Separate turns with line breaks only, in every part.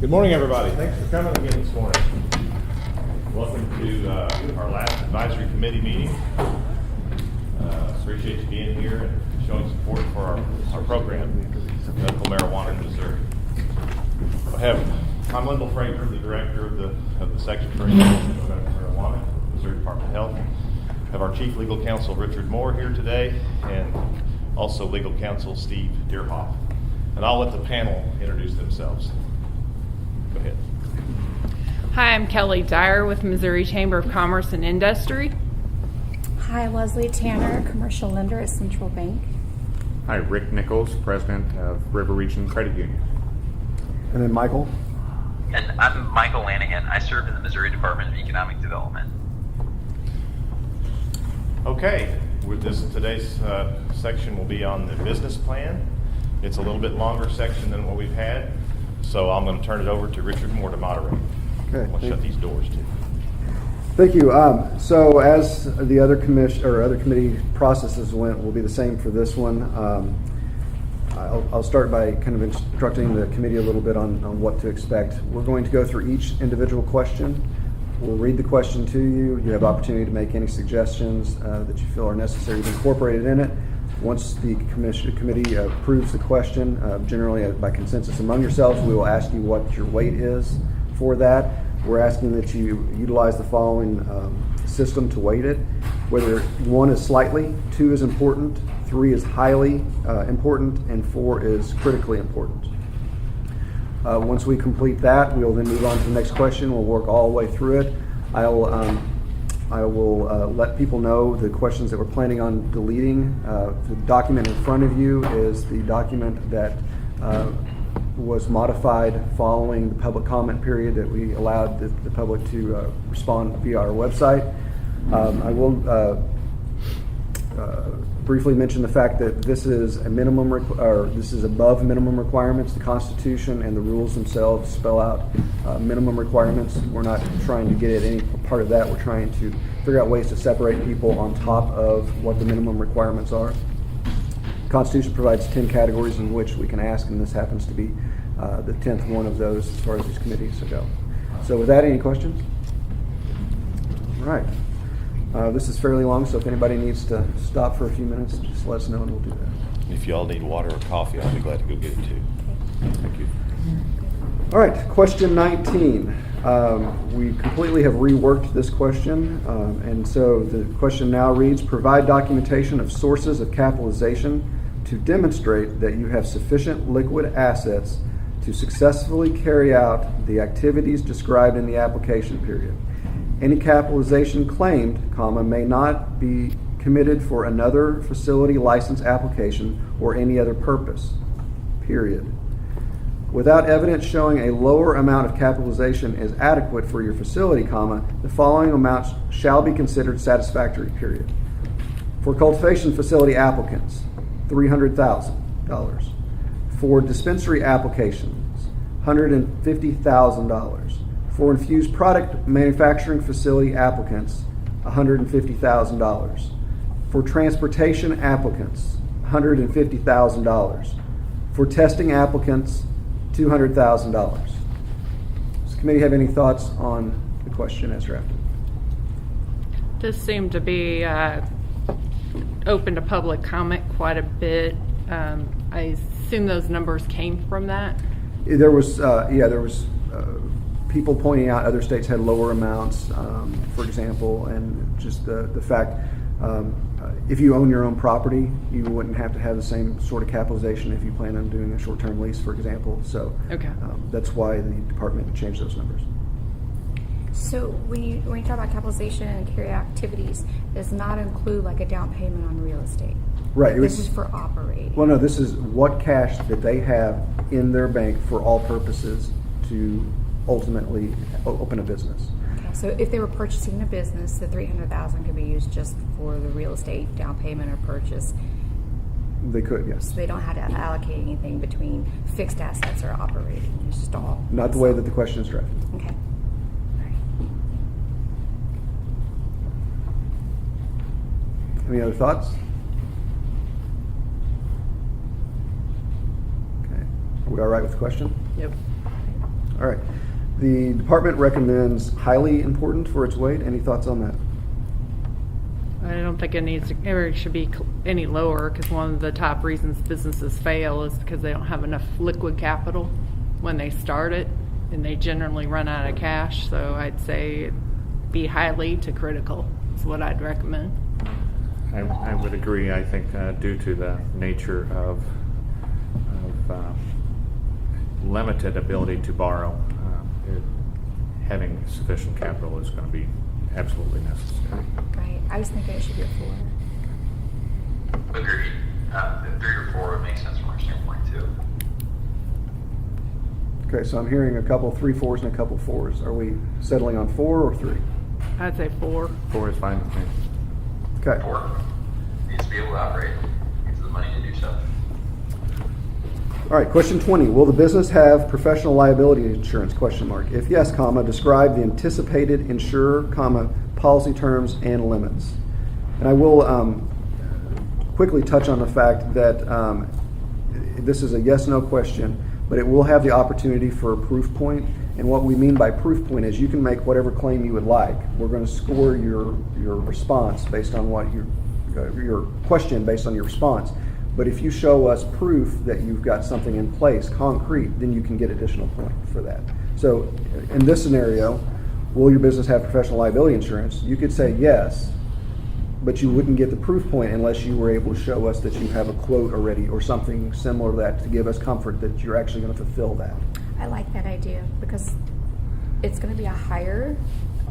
Good morning, everybody. Thanks for coming again this morning. Welcome to our last advisory committee meeting. Appreciate you being here and showing support for our program, medical marijuana in Missouri. I'm Lyndall Fraker, the director of the section for medical marijuana, Missouri Department of Health. I have our chief legal counsel, Richard Moore, here today, and also legal counsel, Steve Deerhoff. And I'll let the panel introduce themselves. Go ahead.
Hi, I'm Kelly Dyer with Missouri Chamber of Commerce and Industry.
Hi, Leslie Tanner, commercial lender at Central Bank.
Hi, Rick Nichols, president of River Region Credit Union.
And then Michael.
And I'm Michael Lanahan. I serve in the Missouri Department of Economic Development.
Okay, today's section will be on the business plan. It's a little bit longer section than what we've had, so I'm going to turn it over to Richard Moore to moderate.
Okay.
I'll shut these doors too.
Thank you. So as the other committee processes went, will be the same for this one. I'll start by kind of instructing the committee a little bit on what to expect. We're going to go through each individual question. We'll read the question to you. You have opportunity to make any suggestions that you feel are necessary to be incorporated in it. Once the committee approves the question, generally by consensus among yourselves, we will ask you what your weight is for that. We're asking that you utilize the following system to weight it, whether 1 is slightly, 2 is important, 3 is highly important, and 4 is critically important. Once we complete that, we'll then move on to the next question. We'll work all the way through it. I will let people know the questions that we're planning on deleting. The document in front of you is the document that was modified following the public comment period that we allowed the public to respond via our website. I will briefly mention the fact that this is a minimum, this is above minimum requirements. The Constitution and the rules themselves spell out minimum requirements. We're not trying to get at any part of that. We're trying to figure out ways to separate people on top of what the minimum requirements are. The Constitution provides 10 categories in which we can ask, and this happens to be the 10th one of those as far as these committees go. So with that, any questions? All right. This is fairly long, so if anybody needs to stop for a few minutes, just let us know and we'll do that.
If y'all need water or coffee, I'll be glad to go get it too. Thank you.
All right, question 19. We completely have reworked this question, and so the question now reads, provide documentation of sources of capitalization to demonstrate that you have sufficient liquid assets to successfully carry out the activities described in the application period. Any capitalization claimed, may not be committed for another facility license application or any other purpose, period. Without evidence showing a lower amount of capitalization is adequate for your facility, the following amounts shall be considered satisfactory, period. For cultivation facility applicants, $300,000. For dispensary applications, $150,000. For infused product manufacturing facility applicants, $150,000. For transportation applicants, $150,000. For testing applicants, $200,000. Does the committee have any thoughts on the question as drafted?
This seemed to be open to public comment quite a bit. I assume those numbers came from that?
There was people pointing out other states had lower amounts, for example, and just the fact if you own your own property, you wouldn't have to have the same sort of capitalization if you plan on doing a short-term lease, for example. So
okay.
That's why the department changed those numbers.
So when you talk about capitalization and carry activities, does not include like a down payment on real estate.
Right.
This is for operating.
Well, no, this is what cash that they have in their bank for all purposes to ultimately open a business.
Okay, so if they were purchasing a business, the $300,000 could be used just for the real estate down payment or purchase.
They could, yes.
So they don't have to allocate anything between fixed assets or operating. It's just all.
Not the way that the question is drafted.
Okay. All right.
Any other thoughts? Okay. Are we all right with the question?
Yep.
All right. The department recommends highly important for its weight. Any thoughts on that?
I don't think it needs to, ever should be any lower, because one of the top reasons businesses fail is because they don't have enough liquid capital when they start it, and they generally run out of cash. So I'd say be highly to critical is what I'd recommend.
I would agree. I think due to the nature of limited ability to borrow, having sufficient capital is going to be absolutely necessary.
Right. I was thinking it should be a 4.
Agreed. 3 or 4 would make sense from our standpoint too.
Okay, so I'm hearing a couple 3 4s and a couple 4s. Are we settling on 4 or 3?
I'd say 4.
4 is fine with me.
Okay.
4 needs to be able to operate. Needs the money to do so.
All right, question 20. Will the business have professional liability insurance? Question mark. If yes, comma, describe the anticipated insurer, comma, policy terms and limits. And I will quickly touch on the fact that this is a yes/no question, but it will have the opportunity for a proof point. And what we mean by proof point is you can make whatever claim you would like. We're going to score your response based on what your question based on your response. But if you show us proof that you've got something in place, concrete, then you can get additional point for that. So in this scenario, will your business have professional liability insurance? You could say yes, but you wouldn't get the proof point unless you were able to show us that you have a quote already or something similar to that to give us comfort that you're actually going to fulfill that.
I like that idea because it's going to be a higher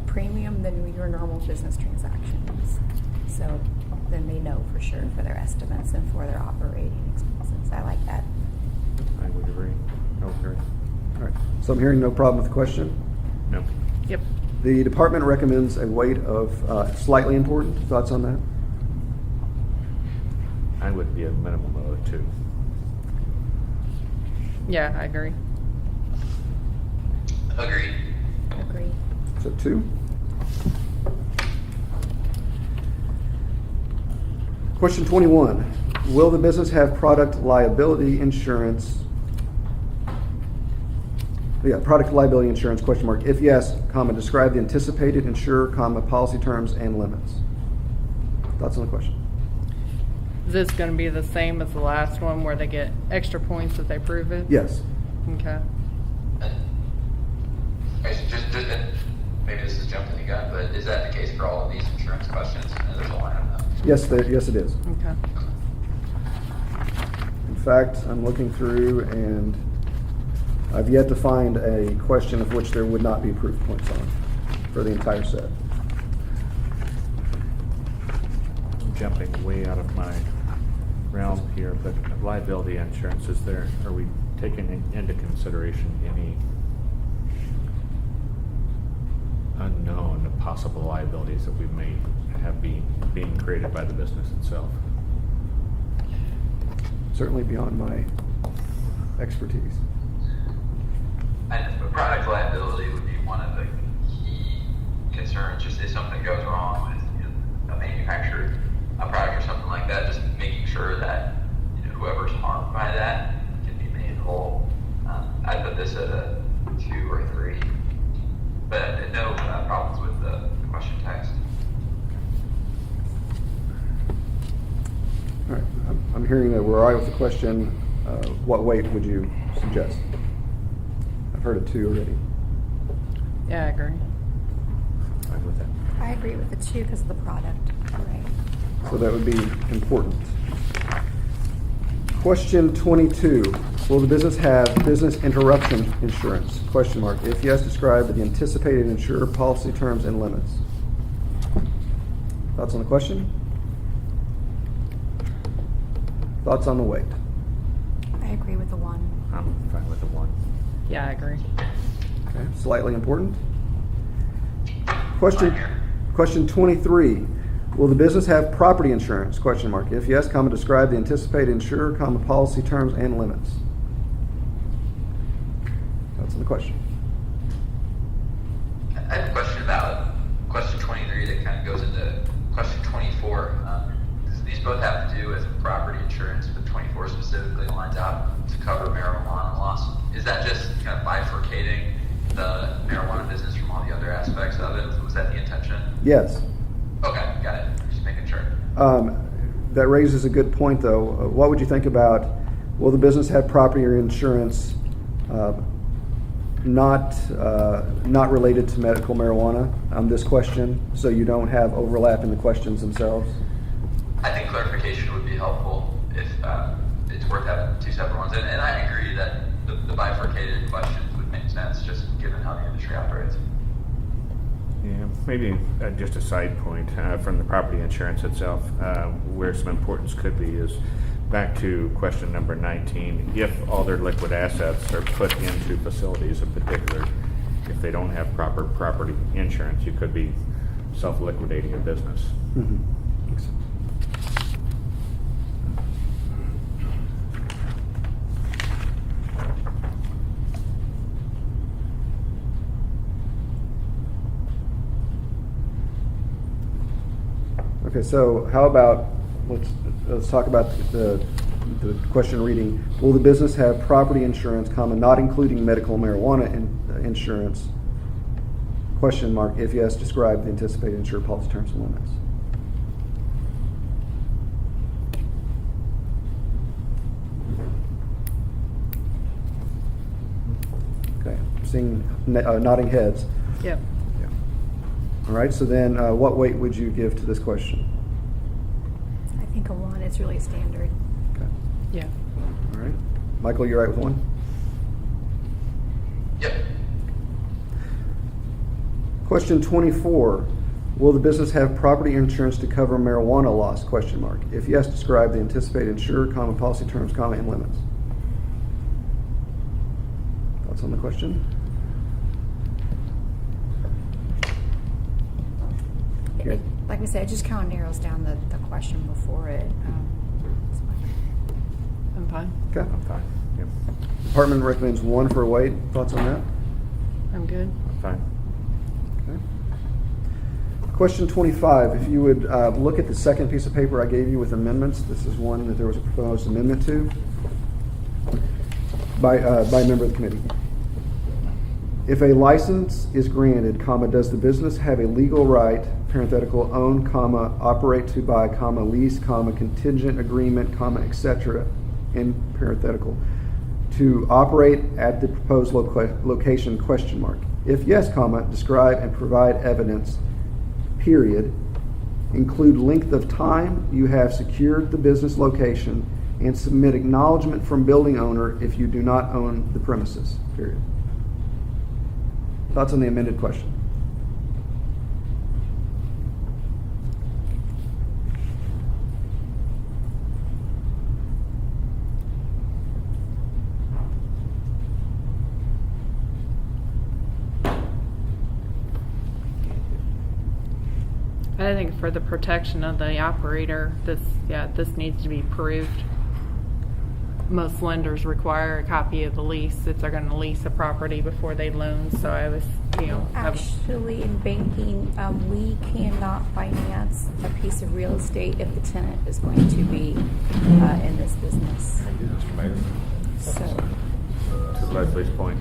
premium than your normal business transactions. So then they know for sure for their estimates and for their operating expenses. I like that.
I would agree. Okay.
All right. So I'm hearing no problem with the question.
No.
Yep.
The department recommends a weight of slightly important. Thoughts on that?
I would be a minimum of a 2.
Yeah, I agree.
Agreed.
Agree.
So 2. Question 21. Will the business have product liability insurance? Product liability insurance, question mark. If yes, comma, describe the anticipated insurer, comma, policy terms and limits. Thoughts on the question?
Is this going to be the same as the last one where they get extra points if they prove it?
Yes.
Okay.
Just maybe this is jumping the gun, but is that the case for all of these insurance questions? And there's a line of them.
Yes, yes it is.
Okay.
In fact, I'm looking through and I've yet to find a question of which there would not be proof points on for the entire set.
Jumping way out of my realm here, but liability insurance, are we taking into consideration any unknown possible liabilities that we may have being created by the business itself?
Certainly beyond my expertise.
And product liability would be one of the key concerns. Just if something goes wrong with a manufactured product or something like that, just making sure that whoever's harmed by that can be made whole. I'd put this at a 2 or 3, but no problems with the question text.
All right. I'm hearing that we're all right with the question. What weight would you suggest? I've heard a 2 already.
Yeah, I agree.
I'm with that.
I agree with the 2 because of the product. Right.
So that would be important. Question 22. Will the business have business interruption insurance? Question mark. If yes, describe the anticipated insurer, policy terms, and limits. Thoughts on the question? Thoughts on the weight?
I agree with the 1.
I'm fine with the 1.
Yeah, I agree.
Okay. Slightly important. Question 23. Will the business have property insurance? Question mark. If yes, comma, describe the anticipated insurer, comma, policy terms and limits. That's the question.
I have a question about question 23 that kind of goes into question 24. These both have to do with property insurance, but 24 specifically lines out to cover marijuana loss. Is that just kind of bifurcating the marijuana business from all the other aspects of it? Was that the intention?
Yes.
Okay, got it. Just making sure.
That raises a good point, though. What would you think about, will the business have property or insurance not related to medical marijuana on this question, so you don't have overlap in the questions themselves?
I think clarification would be helpful if it's worth having two separate ones. And I agree that the bifurcated questions would make sense, just given how the industry operates.
Yeah, maybe just a side point from the property insurance itself, where some importance could be is back to question number 19. If all their liquid assets are put into facilities in particular, if they don't have proper property insurance, you could be self-liquidating your business.
Mm-hmm. Okay, so how about, let's talk about the question reading. Will the business have property insurance, not including medical marijuana insurance? Question mark. If yes, describe the anticipated insured policy terms and limits. Okay, seeing nodding heads.
Yep.
All right, so then what weight would you give to this question?
I think a 1 is really standard.
Okay.
Yeah.
All right. Michael, you're right with 1?
Yep.
Question 24. Will the business have property insurance to cover marijuana loss? Question mark. If yes, describe the anticipated insured, policy terms, and limits. Thoughts on the question? Okay.
Like I said, it just kind of narrows down the question before it. It's fine.
I'm fine.
Okay.
I'm fine. Yep.
Department recommends 1 for a weight. Thoughts on that?
I'm good.
I'm fine.
Okay. Question 25. If you would look at the second piece of paper I gave you with amendments, this is one that there was a proposed amendment to by a member of the committee. If a license is granted, does the business have a legal right, parenthetical, own, operate to buy, lease, contingent agreement, etc., in parenthetical, to operate at the proposed location, question mark. If yes, describe and provide evidence, period, include length of time you have secured the business location, and submit acknowledgement from building owner if you do not own the premises, period. Thoughts on the amended question?
I think for the protection of the operator, this needs to be proved. Most lenders require a copy of the lease if they're going to lease a property before they loan. So I was,
Actually, in banking, we cannot finance a piece of real estate if the tenant is going to be in this business.
Mr. Mayor.
So,
To Leslie's point,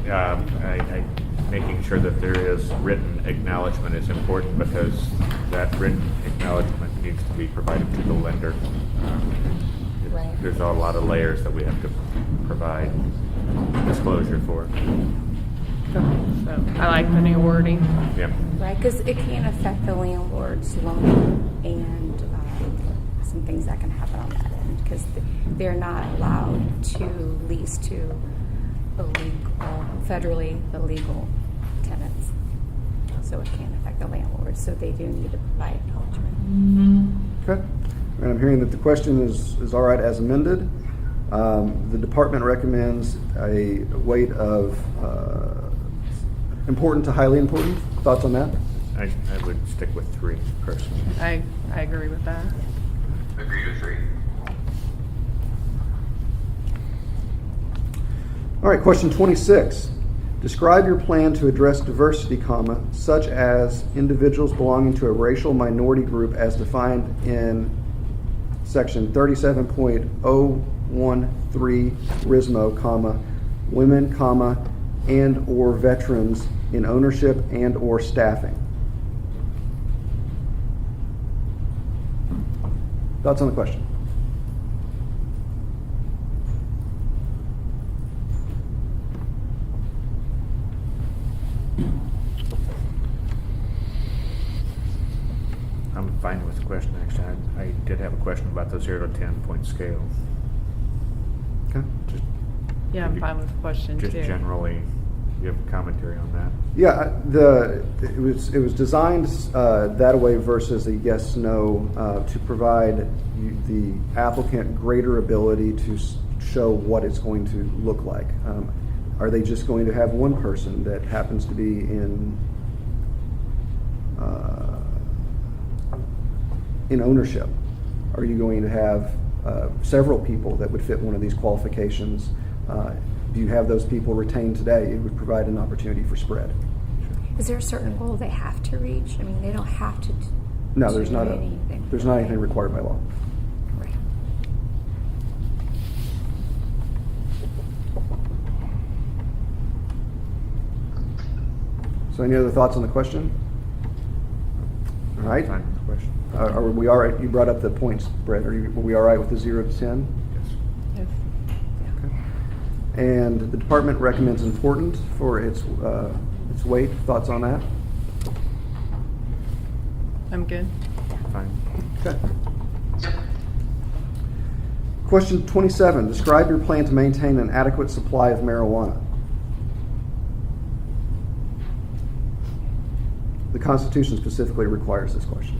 making sure that there is written acknowledgement is important because that written acknowledgement needs to be provided to the lender.
Right.
There's a lot of layers that we have to provide disclosure for.
so I like the new wording.
Yeah.
right, because it can affect the landlord's loan and some things that can happen on that end because they're not allowed to lease to federally illegal tenants. So it can affect the landlord. So they do need to provide acknowledgement.
Okay. And I'm hearing that the question is all right as amended. The department recommends a weight of important to highly important. Thoughts on that?
I would stick with 3 personally.
I agree with that.
Agree with 3.
All right, question 26. Describe your plan to address diversity, such as individuals belonging to a racial minority group as defined in section 37.013 RISMO, women, and/or veterans in ownership and/or staffing. Thoughts on the question?
I'm fine with the question, actually. I did have a question about the 0 to 10 point scale.
Okay.
Just,
Yeah, I'm fine with the question too.
just generally, you have commentary on that?
Yeah, it was designed that way versus a yes/no to provide the applicant greater ability to show what it's going to look like. Are they just going to have one person that happens to be in ownership? Are you going to have several people that would fit one of these qualifications? Do you have those people retained today? It would provide an opportunity for spread.
Is there a certain goal they have to reach? I mean, they don't have to.
No,
do
there's not
anything.
anything required by law.
Right.
So any other thoughts on the question? All right.
Fine with the question.
Are we all right? You brought up the points, Brett. Are we all right with the 0 to 10?
Yes.
Yes.
And the department recommends important for its weight. Thoughts on that?
I'm good.
Fine.
Okay. Question 27. Describe your plan to maintain an adequate supply of marijuana. The Constitution specifically requires this question.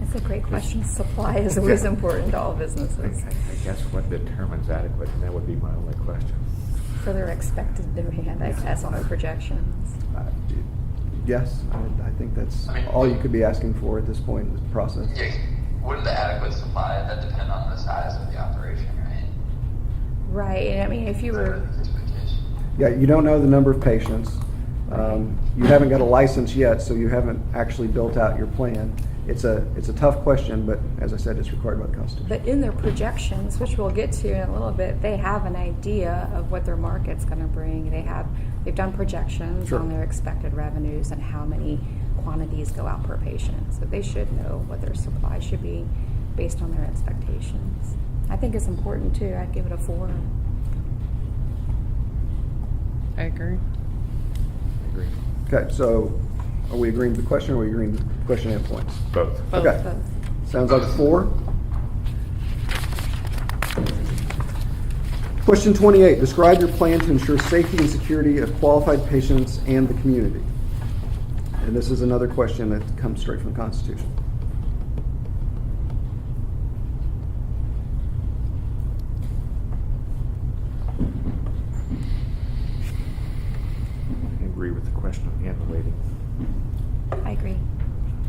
It's a great question. Supply is always important to all businesses
I guess what determines adequate, and that would be my only question.
for their expected demand, I guess, on their projections.
Yes, I think that's
I mean,
all you could be asking for at this point in the process.
Yeah, wouldn't the adequate supply, that depend on the size of the operation, right?
Right. And I mean, if you were,
That's the case.
Yeah, you don't know the number of patients. You haven't got a license yet, so you haven't actually built out your plan. It's a tough question, but as I said, it's required by the Constitution.
but in their projections, which we'll get to in a little bit, they have an idea of what their market's going to bring. They've done projections
Sure.
on their expected revenues and how many quantities go out per patient. So they should know what their supply should be based on their expectations. I think it's important too. I'd give it a 4.
I agree.
I agree.
Okay, so are we agreeing to the question, or are we agreeing to the question and points?
Both.
Both.
Okay. Sounds like a 4. Question 28. Describe your plan to ensure safety and security of qualified patients and the community. And this is another question that comes straight from the Constitution.
I agree with the question and the weighting.
I agree.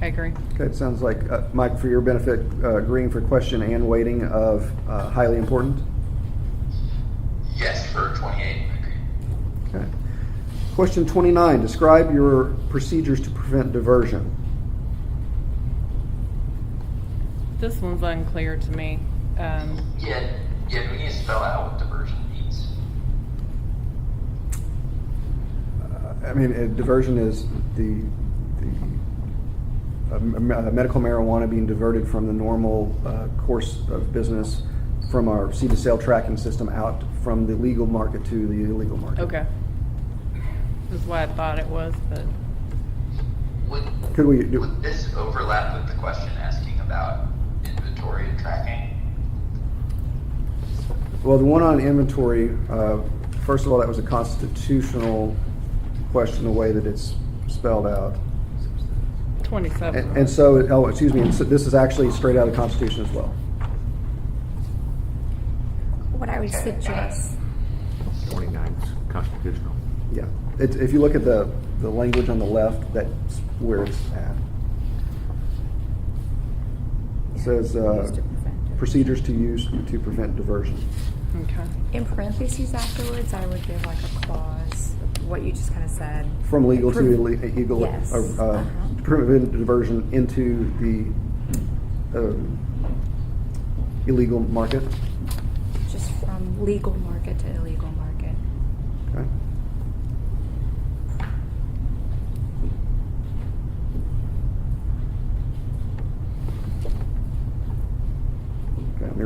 I agree.
Okay, it sounds like, Mike, for your benefit, agreeing for question and weighting of highly important.
Yes, for 28, I agree.
Okay. Question 29. Describe your procedures to prevent diversion.
This one's unclear to me.
Yeah, we need to spell out what diversion means.
I mean, diversion is the medical marijuana being diverted from the normal course of business from our seed to sale tracking system out from the legal market to the illegal market.
Okay. That's what I thought it was, but
Could we do?
Would this overlap with the question asking about inventory and tracking?
Well, the one on inventory, first of all, that was a constitutional question, the way that it's spelled out.
27.
And so, and so this is actually straight out of the Constitution as well.
What I would
Okay.
suggest,
29 is constitutional.
Yeah. If you look at the language on the left, that's where it's at. It says
used to prevent
procedures to use to prevent diversion.
Okay.
in parentheses afterwards, I would give like a clause, what you just kind of said.
From legal to
Pre-
illegal,
Yes.
to prevent diversion into the illegal market.
Just from legal market to illegal market.
Okay.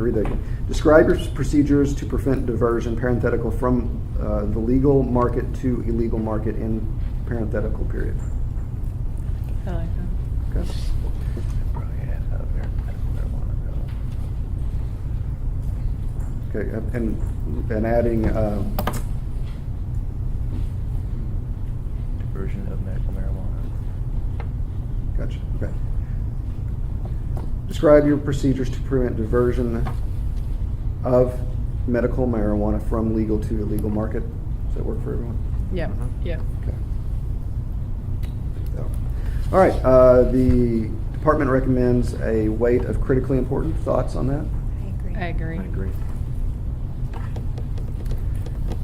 read that again. Describe your procedures to prevent diversion, parenthetical, from the legal market to illegal market in parenthetical period.
I like that.
Okay. Okay, and adding
Diversion of medical marijuana.
gotcha. Okay. Describe your procedures to prevent diversion of medical marijuana from legal to illegal market. Does that work for everyone?
Yeah, yeah.
Okay. So, all right. The department recommends a weight of critically important. Thoughts on that?
I agree.
I agree.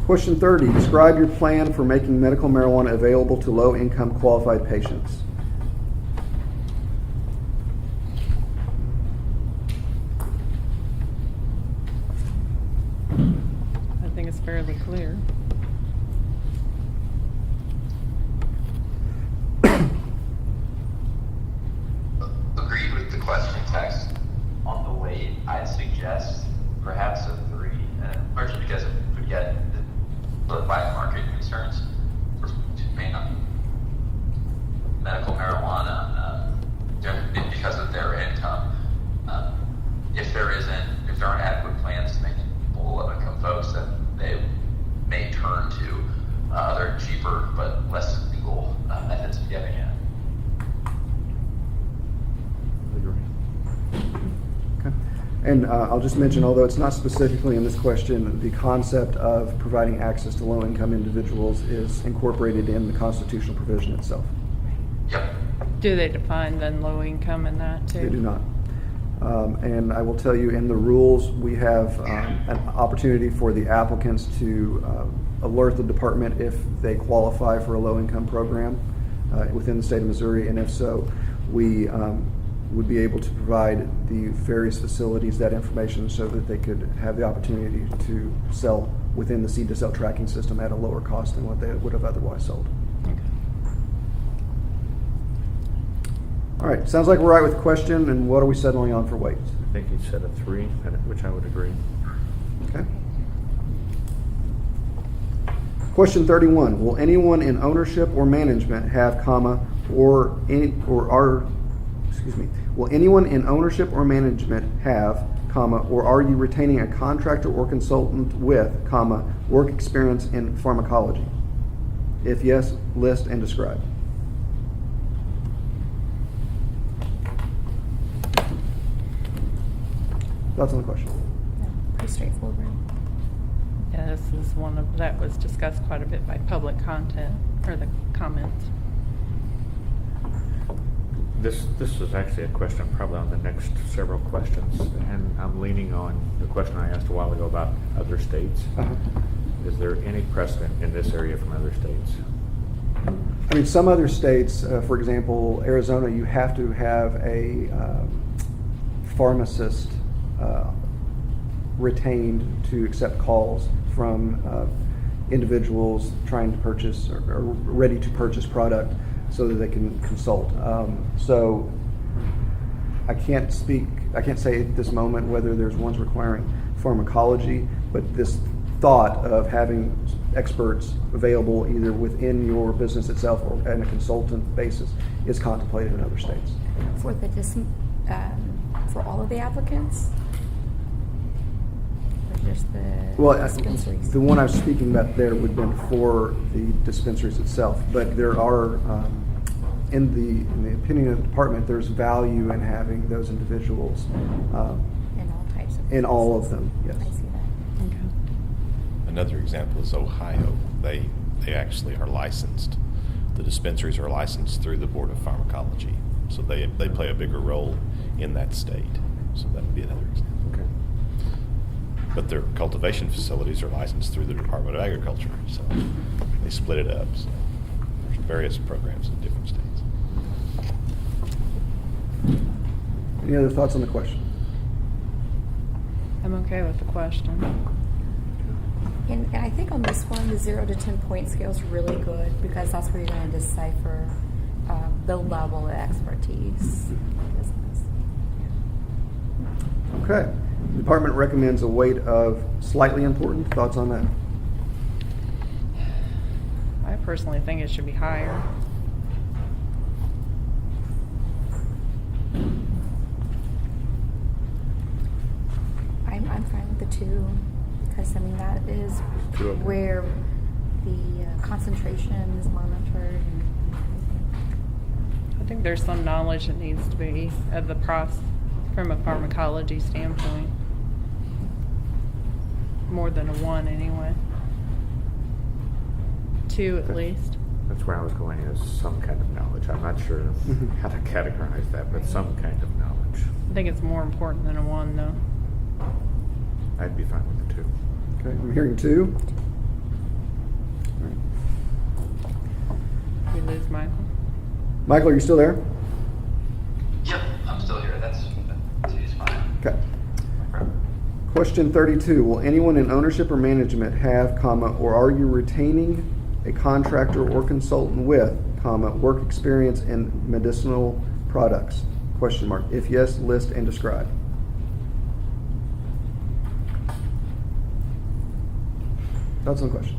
Question 30. Describe your plan for making medical marijuana available to low-income qualified patients.
I think it's fairly clear.
Agreed with the question text on the weight. I'd suggest perhaps a 3, largely because it would get the black market concerns for medical marijuana because of their income. If there aren't adequate plans to make people low-income folks, then they may turn to other cheaper but less legal methods of getting it.
Okay. And I'll just mention, although it's not specifically in this question, the concept of providing access to low-income individuals is incorporated in the constitutional provision itself.
Yep.
Do they define then low income in that too?
They do not. And I will tell you, in the rules, we have an opportunity for the applicants to alert the department if they qualify for a low-income program within the state of Missouri, and if so, we would be able to provide the various facilities that information so that they could have the opportunity to sell within the seed-to-sale tracking system at a lower cost than what they would have otherwise sold.
Okay.
All right, sounds like we're right with the question, and what are we settling on for weight?
I think he said a 3, which I would agree.
Okay. Question 31. Will anyone in ownership or management have, will anyone in ownership or management have, or are you retaining a contractor or consultant with, work experience in pharmacology? If yes, list and describe. Thoughts on the question?
Yeah, pretty straightforward.
Yeah, this is one of, that was discussed quite a bit by public content, or the comments.
This is actually a question probably on the next several questions, and I'm leaning on the question I asked a while ago about other states.
Uh-huh.
Is there any precedent in this area from other states?
I mean, some other states, for example, Arizona, you have to have a pharmacist retained to accept calls from individuals trying to purchase or ready to purchase product so that they can consult. So I can't say at this moment whether there's ones requiring pharmacology, but this thought of having experts available either within your business itself or on a consultant basis is contemplated in other states.
For the for all of the applicants? Or just the dispensaries?
The one I was speaking about there would have been for the dispensaries itself, but there are, in the opinion of the department, there's value in having those individuals
In all types of
in all of them, yes.
I see that.
Okay.
Another example is Ohio. They actually are licensed. The dispensaries are licensed through the Board of Pharmacology, so they play a bigger role in that state. So that would be another example.
Okay.
But their cultivation facilities are licensed through the Department of Agriculture, so they split it up. So there's various programs in different states.
Any other thoughts on the question?
I'm okay with the question.
And I think on this one, the 0 to 10 point scale is really good because that's where you're going to decipher the level of expertise in the business.
Okay. The department recommends a weight of slightly important. Thoughts on that?
I personally think it should be higher.
I'm fine with the 2, because I mean, that is
Two, okay.
where the concentration is monitored.
I think there's some knowledge that needs to be of the process from a pharmacology standpoint. More than a 1 anyway. 2 at least.
That's where I was going, is some kind of knowledge. I'm not sure how to categorize that, but some kind of knowledge.
I think it's more important than a 1 though.
I'd be fine with the 2.
Okay, I'm hearing 2.
We lose Michael.
Michael, are you still there?
Yep, I'm still here. That's fine.
Okay.
No problem.
Question 32, will anyone in ownership or management have, comma, or are you retaining a contractor or consultant with, comma, work experience in medicinal products? Question mark. If yes, list and describe. Thoughts on the question?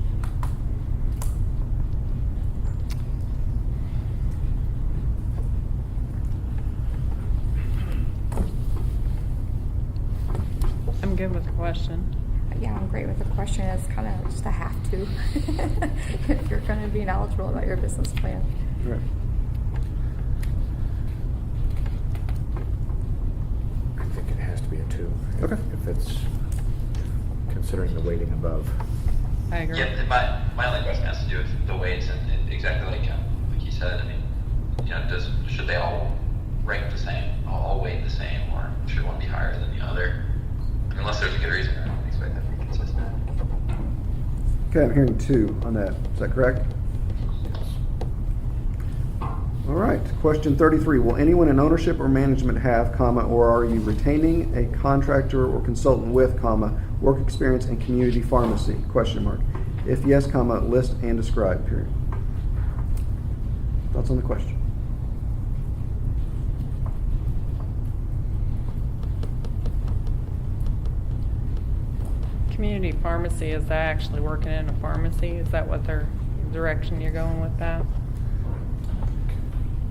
I'm good with the question.
Yeah, I'm great with the question. It's kind of just a have to. If you're going to be knowledgeable about your business plan.
Right.
I think it has to be a 2.
Okay.
If it's considering the weighting above.
I agree.
Yeah, and my only question has to do with the weights and exactly like you said. I mean, should they all rank the same, all weight the same, or should one be higher than the other? I mean, unless there's a good reason, I don't expect that to be consistent.
Okay, I'm hearing 2 on that. Is that correct? All right. Question 33. Will anyone in ownership or management have, comma, or are you retaining a contractor or consultant with, comma, work experience in community pharmacy? Question mark. If yes, comma, list and describe, period. Thoughts on the question?
Community pharmacy, is that actually working in a pharmacy? Is that what their direction you're going with that?
I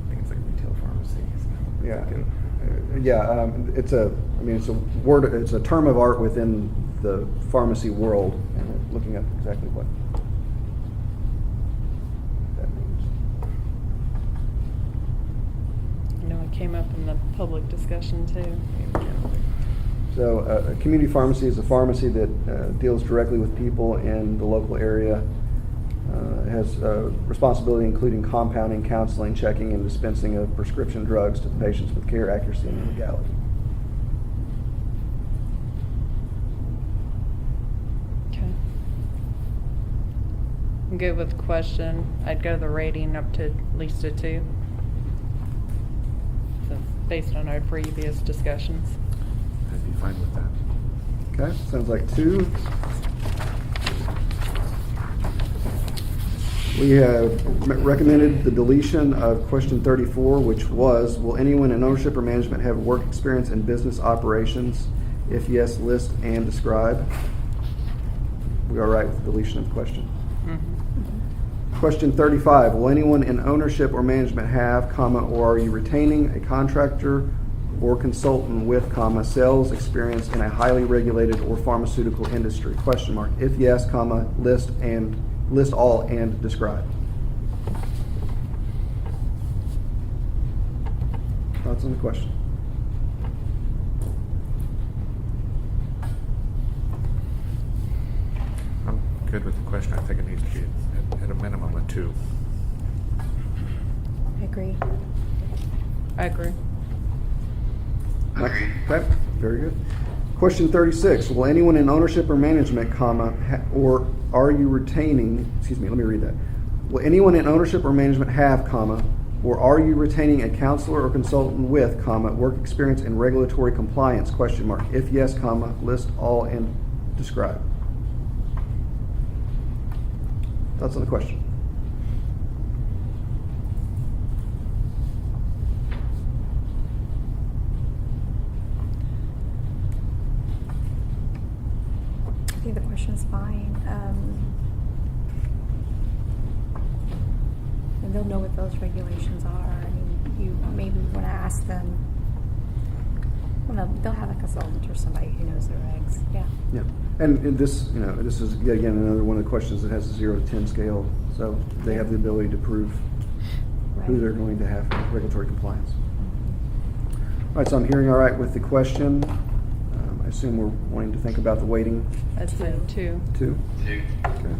think it's like retail pharmacy.
Yeah. It's a term of art within the pharmacy world, and we're looking at exactly what that means.
I know it came up in the public discussion too.
So a community pharmacy is a pharmacy that deals directly with people in the local area. Has responsibility including compounding, counseling, checking, and dispensing of prescription drugs to the patients with care, accuracy, and legality.
Okay. I'm good with the question. I'd go the rating up to at least a 2. So based on our previous discussions.
I'd be fine with that.
Okay, sounds like 2. We have recommended the deletion of question 34, which was, will anyone in ownership or management have work experience in business operations? If yes, list and describe. We are right with the deletion of the question.
Mm-hmm.
Question 35, will anyone in ownership or management have, comma, or are you retaining a contractor or consultant with, comma, sales experience in a highly regulated or pharmaceutical industry? Question mark. If yes, comma, list all and describe. Thoughts on the question?
I'm good with the question. I think it needs to be at a minimum a 2.
I agree.
I agree.
Agreed.
Okay, very good. Question 36, will anyone in ownership or management, comma, or are you retaining, let me read that. Will anyone in ownership or management have, comma, or are you retaining a counselor or consultant with, comma, work experience in regulatory compliance, question mark. If yes, comma, list all and describe. Thoughts on the question?
question's fine. And they'll know what those regulations are. I mean, you maybe want to ask them. Well, no, they'll have a consultant or somebody who knows their regs. Yeah.
Yeah, and this, this is, yet again, another one of the questions that has a 0 to 10 scale, so they have the ability to prove who
Right.
they're going to have for regulatory compliance. All right, so I'm hearing all right with the question. I assume we're wanting to think about the weighting,
I'd say 2.
2?
Two.
Okay.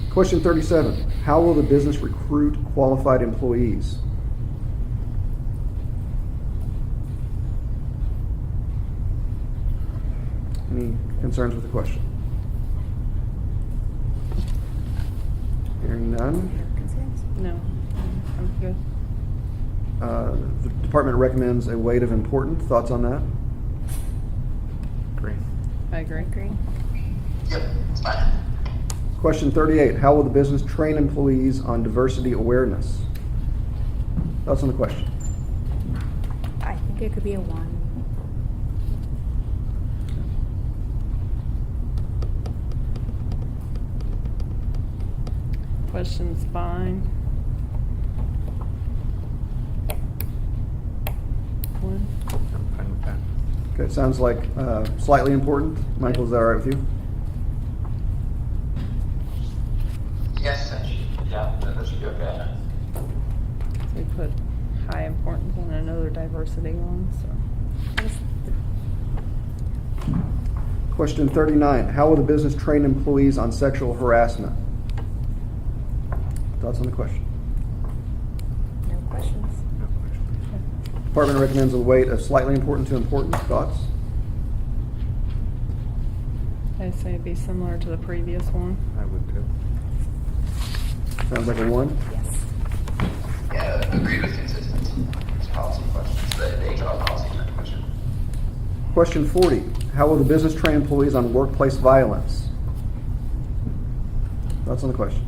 Question 37, how will the business recruit qualified employees? Any concerns with the question? Hearing none.
Concerns?
No, I'm good.
The department recommends a weight of important. Thoughts on that?
Agree.
I agree.
Agree.
Yep, it's fine.
Question 38, how will the business train employees on diversity awareness? Thoughts on the question?
I think it could be a 1.
Question's fine. 1.
I'm fine with that.
Okay, it sounds like slightly important. Michael, is that all right with you?
Yes, yeah, that should be okay.
We put high importance on another diversity one, so.
Question 39, how will the business train employees on sexual harassment? Thoughts on the question?
No questions.
No question.
Department recommends a weight of slightly important to important. Thoughts?
I'd say it'd be similar to the previous one.
I would too.
Sounds like a 1.
Yes.
Yeah, agreed with consistency. It's policy questions, the HR policy in that question.
Question 40, how will the business train employees on workplace violence? Thoughts on the question?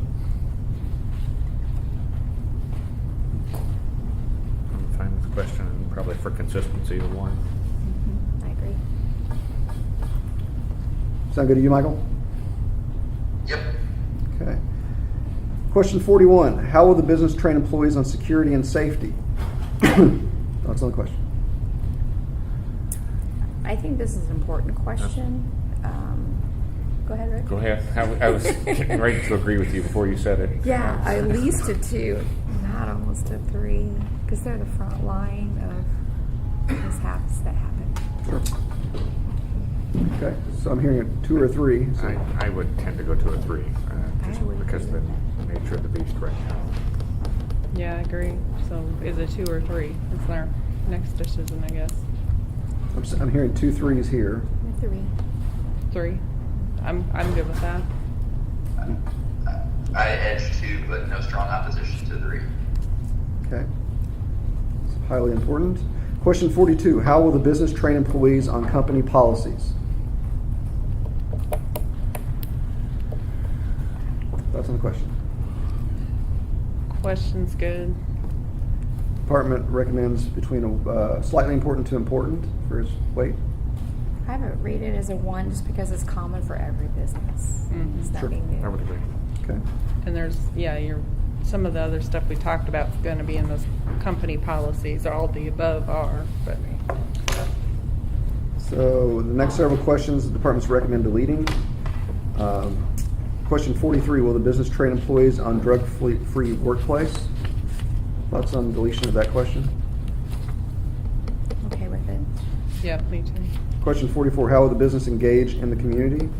I'm fine with the question and probably for consistency, a 1.
I agree.
Sound good to you, Michael?
Yep.
Okay. Question 41, how will the business train employees on security and safety? Thoughts on the question?
I think this is an important question. Go ahead, Rick.
Go ahead. I was getting ready to agree with you before you said it.
Yeah, at least a 2, not almost a 3, because they're the front line of mishaps that happen.
Sure. Okay, so I'm hearing a 2 or a 3. So.
I would tend to go to a 3, just
I would
because of
agree
the
with
nature of the beast right now.
Yeah, I agree. So is it 2 or 3? It's our next decision, I guess.
I'm hearing 2 3s here.
A 3.
3. I'm good with that.
I edge 2, but no strong opposition to 3.
Okay. It's highly important. Question 42, how will the business train employees on company policies? Thoughts on the question?
Question's good.
Department recommends between slightly important to important for its weight.
I have it rated as a 1 just because it's common for every business.
Mhm.
It's
Sure.
nothing new.
I would agree.
Okay.
And there's, some of the other stuff we talked about is going to be in those company policies. All the above are, but
So the next several questions, the departments recommend deleting. Question 43, will the business train employees on drug-free workplace? Thoughts on deletion of that question?
Okay with it.
yeah, me too.
Question 44, how will the business engage in the community?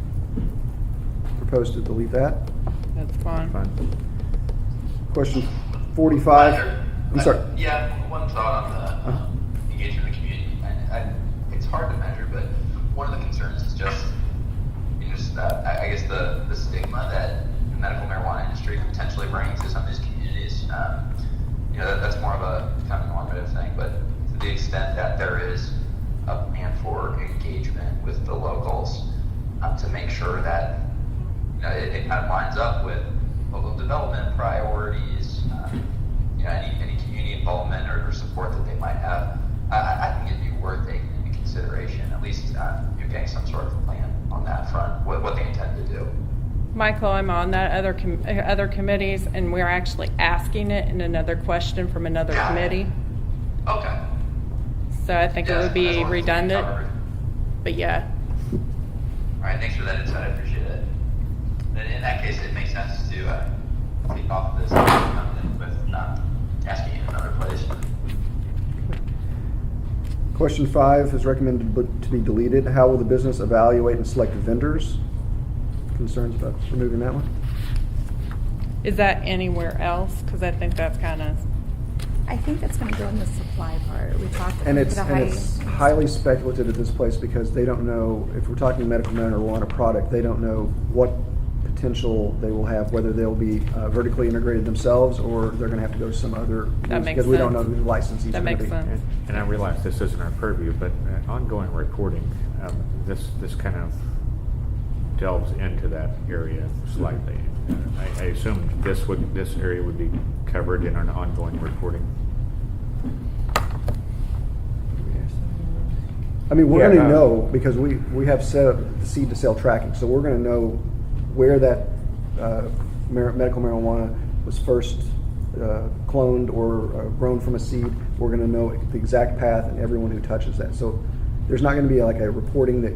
Propose to delete that.
That's fine.
Fine.
Question 45,
Sure.
I'm sorry.
Yeah, one thought on the engagement of the community. It's hard to measure, but one of the concerns is just I guess the stigma that the medical marijuana industry could potentially bring to some of these communities. That's more of a kind of normative thing, but to the extent that there is a plan for engagement with the locals to make sure that it kind of lines up with local development priorities, any community involvement or support that they might have, I think it'd be worth taking into consideration, at least getting some sort of plan on that front, what they intend to do.
Michael, I'm on that other committees, and we're actually asking it in another question from another
Got it.
committee.
Okay.
So I think it would
As
be
long as it's
redundant,
covered.
but yeah.
All right, thanks for that insight. I appreciate it. Then in that case, it makes sense to take off this with asking in another place.
Question 5 is recommended to be deleted. How will the business evaluate and select vendors? Concerns about removing that one?
Is that anywhere else? Because I think that's kind of,
I think that's going to go in the supply part. We talked about
And it's
the
highly speculative at this place because they don't know, if we're talking medical marijuana product, they don't know what potential they will have, whether they'll be vertically integrated themselves or they're going to have to go to some other.
That makes
because we don't know
sense.
who the licensee's
That
going to
makes
be.
sense.
And I realize this isn't our purview, but ongoing reporting, this kind of delves into that area slightly. I assume this area would be covered in an ongoing reporting.
I mean, we're
Yeah,
going to know because we have set up the seed to sale tracking, so we're going to know where that medical marijuana was first cloned or grown from a seed. We're going to know the exact path and everyone who touches that. So there's not going to be like a reporting that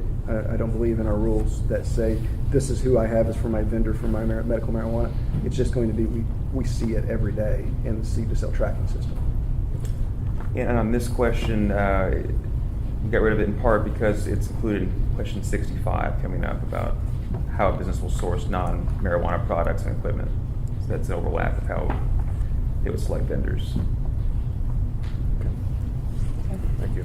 I don't believe in our rules that say this is who I have as for my vendor for my medical marijuana. It's just going to be we see it every day in the seed to sale tracking system.
And on this question, we got rid of it in part because it's included in question 65 coming up about how a business will source non-marijuana products and equipment. So that's an overlap of how they would select vendors.
Thank you.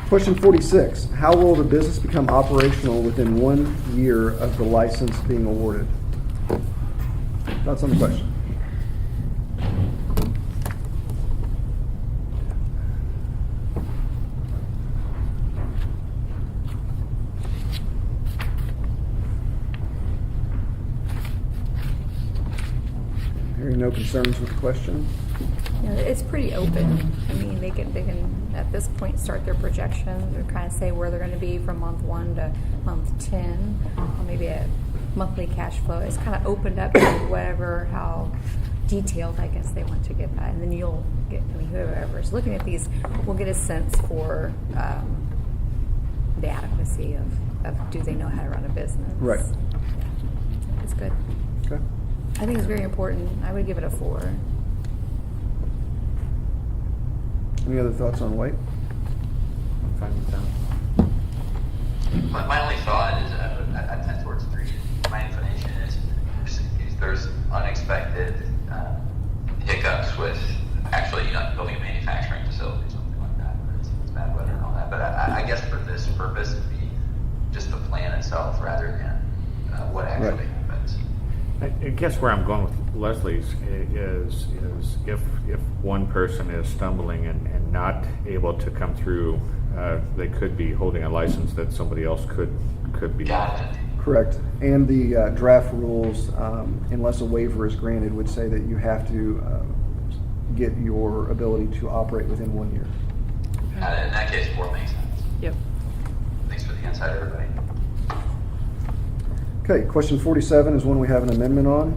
Question 46, how will the business become operational within 1 year of the license being awarded? Thoughts on the question? Hearing no concerns with the question?
Yeah, it's pretty open. I mean, they can at this point start their projections or kind of say where they're going to be from month 1 to month 10, or maybe a monthly cash flow. It's kind of opened up to whatever, how detailed I guess they want to get that, and then you'll get. I mean, whoever's looking at these will get a sense for the adequacy of do they know how to run a business?
Right.
Yeah, it's good.
Okay.
I think it's very important. I would give it a 4.
Any other thoughts on White?
I'm fine with that.
My only thought is I tend towards 3. My inclination is if there's unexpected hiccups with actually building a manufacturing facility or something like that, where it's bad weather and all that. But I guess for this purpose, it'd be just the plan itself rather than what actually
Right.
happens.
I guess where I'm going with Leslie's is if one person is stumbling and not able to come through, they could be holding a license that somebody else could be.
Got it.
Correct. And the draft rules, unless a waiver is granted, would say that you have to get your ability to operate within 1 year.
In that case, 4 makes sense.
yep.
Thanks for the insight, everybody.
Okay, question 47 is one we have an amendment on.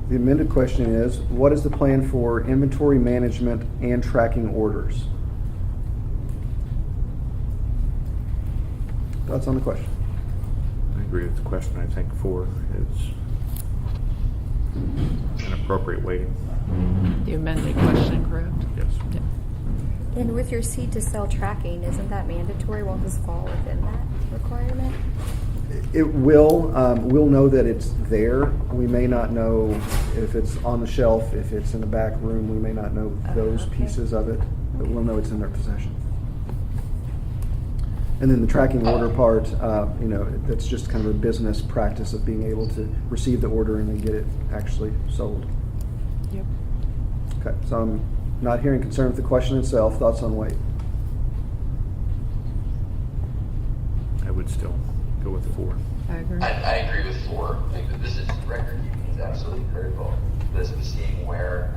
The amended question is, what is the plan for inventory management and tracking orders? Thoughts on the question?
I agree with the question. I think 4 is an appropriate weighting.
The amended question, correct?
Yes.
Yep.
And with your seed to sell tracking, isn't that mandatory? Won't this fall within that requirement?
It will. We'll know that it's there. We may not know if it's on the shelf, if it's in the back room. We may not know those
Okay.
pieces of it, but we'll know it's in their possession. And then the tracking order part, that's just kind of a business practice of being able to receive the order and then get it actually sold.
Yep.
Okay, so I'm not hearing concern with the question itself. Thoughts on White?
I would still go with 4.
I agree.
I agree with 4. This is record keeping is absolutely critical. This is seeing where,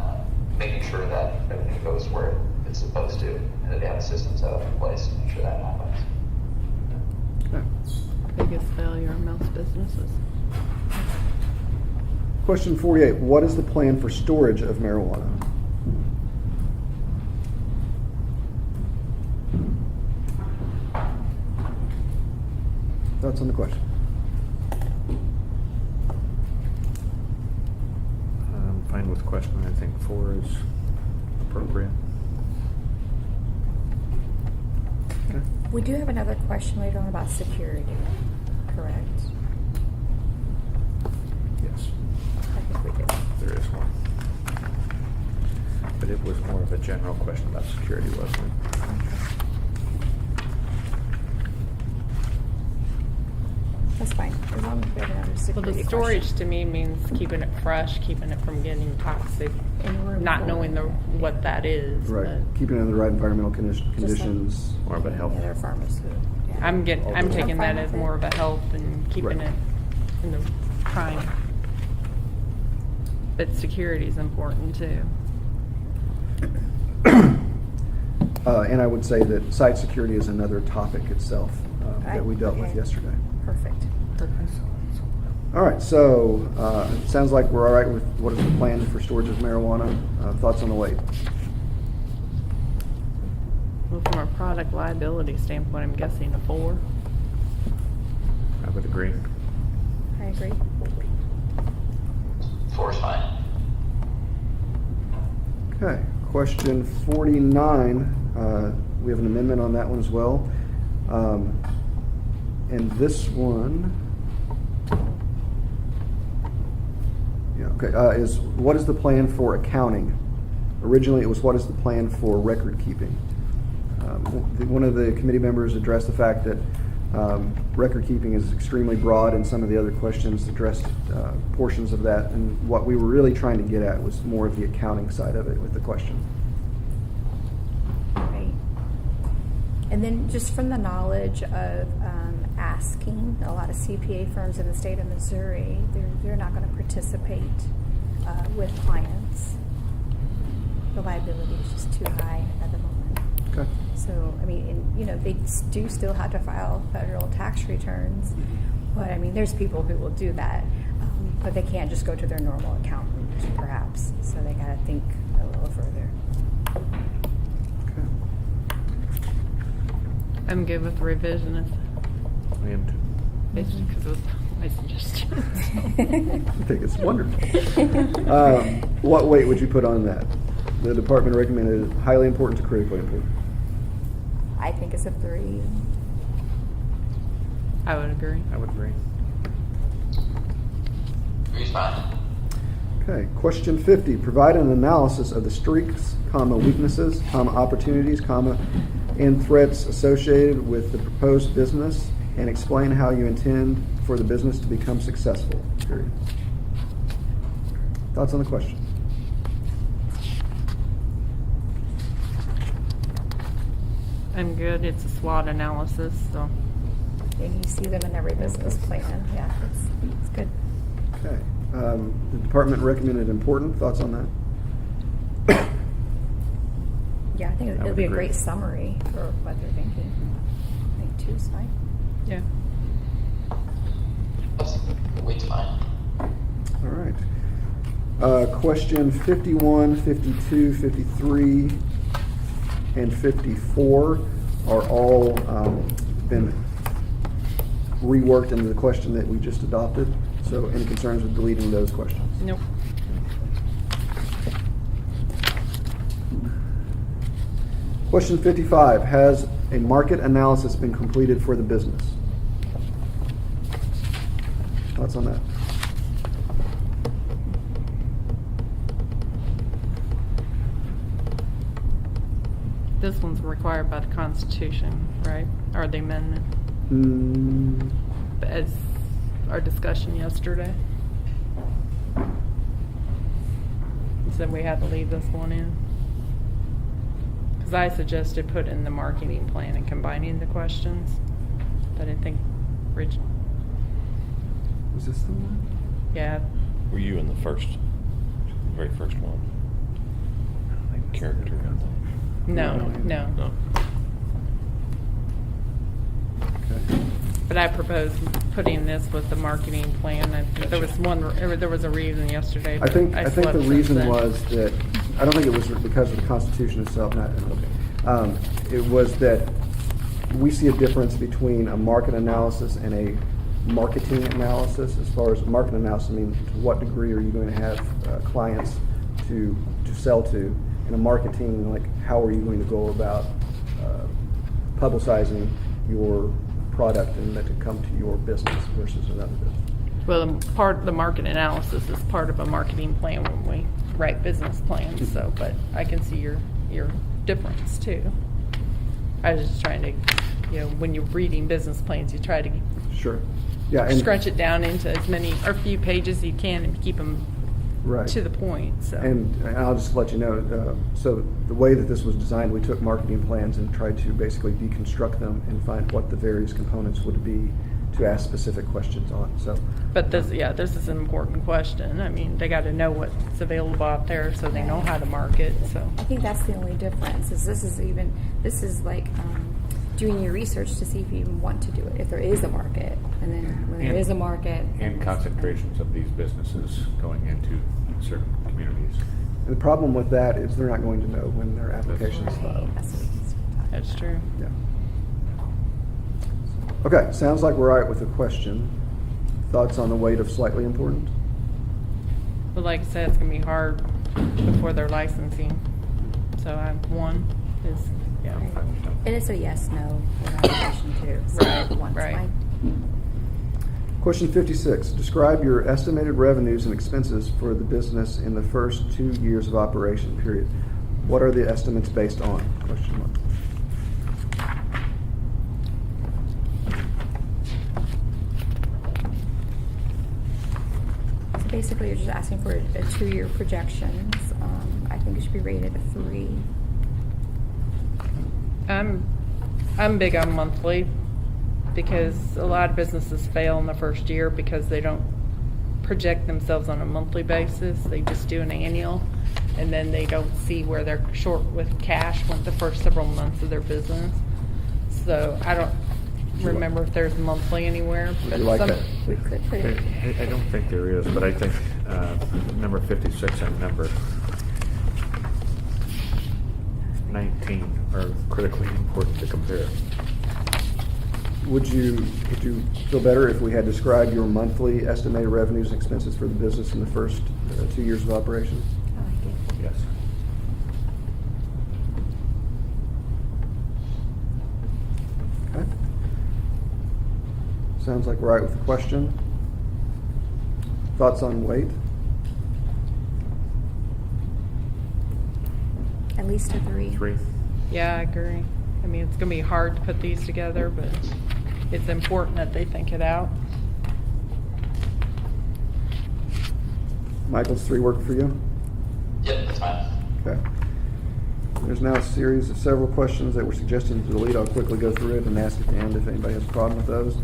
making sure that everything goes where it's supposed to, and that they have a system set up in place to make sure that happens.
Okay.
Biggest failure of most businesses.
Question 48, what is the plan for storage of marijuana? Thoughts on the question?
I'm fine with question. I think 4 is appropriate.
Okay.
We do have another question later on about security, correct?
Yes,
I think we did.
there is one. But it was more of a general question about security, wasn't it?
That's fine, as long as we have another
Well,
security
the storage
question.
to me means keeping it fresh, keeping it from getting toxic,
And room
not
for-
knowing what that is.
Right,
but
keeping it in the right environmental
Just like
conditions.
More of a health.
any other pharmaceutical. Yeah.
I'm taking
fine
that
with
as
it.
more of a health and keeping
Right.
it in the prime. But security is important too.
And I would say that site security is another topic itself that we dealt with
Okay.
yesterday.
Perfect.
All right, so it sounds like we're all right with what is the plan for storage of marijuana. Thoughts on the weight?
Well, from a product liability standpoint, I'm guessing a 4.
I would agree.
I agree.
4 is fine.
Okay, question 49, we have an amendment on that one as well. And this one, yeah, okay, is what is the plan for accounting? Originally, it was what is the plan for record keeping? One of the committee members addressed the fact that record keeping is extremely broad, and some of the other questions addressed portions of that. And what we were really trying to get at was more of the accounting side of it with the question.
Right. And then just from the knowledge of asking a lot of CPA firms in the state of Missouri, they're not going to participate with clients. The liability is just too high at the moment.
Okay.
So, I mean, they do still have to file federal tax returns, but I mean, there's people who will do that, but they can't just go to their normal accountant, perhaps. So they got to think a little further.
Okay.
I'm good with revisionist,
I am too.
basically because it was my suggestion.
I think it's wonderful. What weight would you put on that? The department recommended highly important to critically important.
I think it's a 3.
I would agree.
I would agree.
3 is fine.
Okay, question 50. Provide an analysis of the strengths, weaknesses, opportunities, and threats associated with the proposed business, and explain how you intend for the business to become successful. Period. Thoughts on the question?
I'm good. It's a SWOT analysis, so
And you see them in every business plan. Yeah, it's good.
Okay. The department recommended important. Thoughts on that?
Yeah, I think
I
it'll
would
be a
agree.
great summary for what they're thinking. I think 2 is fine.
yeah.
Weight's fine.
All right. Question 51, 52, 53, and 54 are all been reworked into the question that we just adopted. So any concerns with deleting those questions?
Nope.
Question 55, has a market analysis been completed for the business? Thoughts on that?
This one's required by the Constitution, right? Or the amendment,
Mm,
as our discussion yesterday. You said we had to leave this one in. Because I suggested put in the marketing plan and combining the questions. But I think Rich,
was this the one?
yeah,
Were you in the very first one? Character.
No, no.
Okay.
But I proposed putting this with the marketing plan. I think there was there was a reason yesterday.
I
but
think the
slept since
reason
then.
was that, I don't think it was because of the Constitution itself, it was that we see a difference between a market analysis and a marketing analysis. As far as market analysis, I mean, to what degree are you going to have clients to sell to? And a marketing, like, how are you going to go about publicizing your product and that to come to your business versus another business?
Well, the market analysis is part of a marketing plan when we write business plans. So, but I can see your difference too. I was just trying to, when you're reading business plans, you try to
Sure. Yeah. And,
scrunch it down into as many or few pages as you can and keep them
right.
to the point. So.
And I'll just let you know, so the way that this was designed, we took marketing plans and tried to basically deconstruct them and find what the various components would be to ask specific questions on. So,
But this is an important question. I mean, they got to know what's available out there so they know how to market. So
I think that's the only difference. Is this is like doing your research to see if you even want to do it, if there is a market, and then when there is a market,
And concentrations of these businesses going into certain communities.
the problem with that is they're not going to know when their application's filed.
That's what he's talking
that's true.
Yeah. Okay, sounds like we're all right with the question. Thoughts on the weight of slightly important?
But like I said, it's gonna be hard before their licensing. So one is
about. And it's a yes/no evaluation too. So
Right,
one's
right.
fine.
Question 56, describe your estimated revenues and expenses for the business in the first 2 years of operation, period. What are the estimates based on? Question mark.
So basically, you're just asking for a 2-year projections. I think it should be rated a 3.
I'm big on monthly because a lot of businesses fail in the first year because they don't project themselves on a monthly basis. They just do an annual, and then they don't see where they're short with cash with the first several months of their business. So I don't remember if there's monthly anywhere.
Would you like that?
We could put it.
I don't think there is, but I think number 56 and number 19 are critically important to compare.
Would you feel better if we had described your monthly estimated revenues and expenses for the business in the first 2 years of operation?
I like it.
Yes.
Okay. Sounds like we're right with the question. Thoughts on weight?
At least a 3.
3.
Yeah, I agree. I mean, it's gonna be hard to put these together, but it's important that they think it out.
Michael's 3 work for you?
Yep, that's fine.
Okay. There's now a series of several questions that were suggested to delete. I'll quickly go through it and ask at the end if anybody has a problem with those.